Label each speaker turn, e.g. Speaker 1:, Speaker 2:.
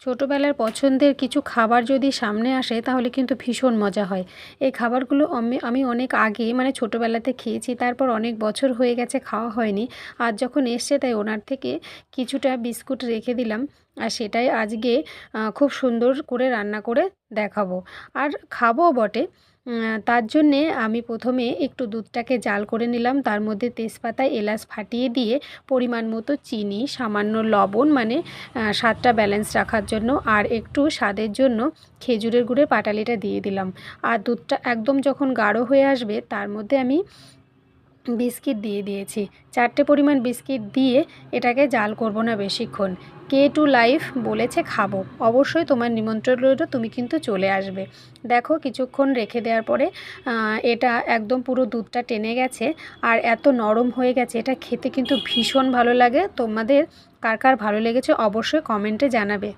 Speaker 1: ছোটোবেলার পছন্দের কিছু খাবার যদি সামনে আসে তাহলে কিন্তু ভীষণ মজা হয়। এই খাবারগুলো আমি অনেক আগে মানে ছোটোবেলাতে খেয়েছি, তারপর অনেক বছর হয়ে গেছে খাওয়া হয়নি। আজ যখন এসছে তাই ওনার থেকে কিছুটা বিস্কুট রেখে দিলাম, আর সেটাই আজকে খুব সুন্দর করে রান্না করে দেখাবো আর খাবোও বটে। তার জন্যে আমি প্রথমে একটু দুধটাকে জাল করে নিলাম, তার মধ্যে তেজপাতা এলাচ ফাটিয়ে দিয়ে পরিমাণ মতো চিনি, সামান্য লবণ মানে স্বাদটা ব্যালেন্স রাখার জন্য, আর একটু স্বাদের জন্য খেজুরের গুড়ের পাটালিটা দিয়ে দিলাম। আর দুধটা একদম যখন গাঢ় হয়ে আসবে তার মধ্যে আমি বিস্কিট দিয়ে দিয়েছি। 4টে পরিমাণ বিস্কিট দিয়ে এটাকে জাল করব না বেশিক্ষণ। কে টু লাইফ বলেছে খাবো, অবশ্যই তোমার নিমন্ত্রণ রইল, তুমি কিন্তু চলে আসবে। দেখো কিছুক্ষণ রেখে দেওয়ার পরে এটা একদম পুরো দুধটা টেনে গেছে আর এত নরম হয়ে গেছে, এটা খেতে কিন্তু ভীষণ ভালো লাগে। তোমাদের কার কার ভালো লেগেছে অবশ্যই কমেন্টে জানাবে।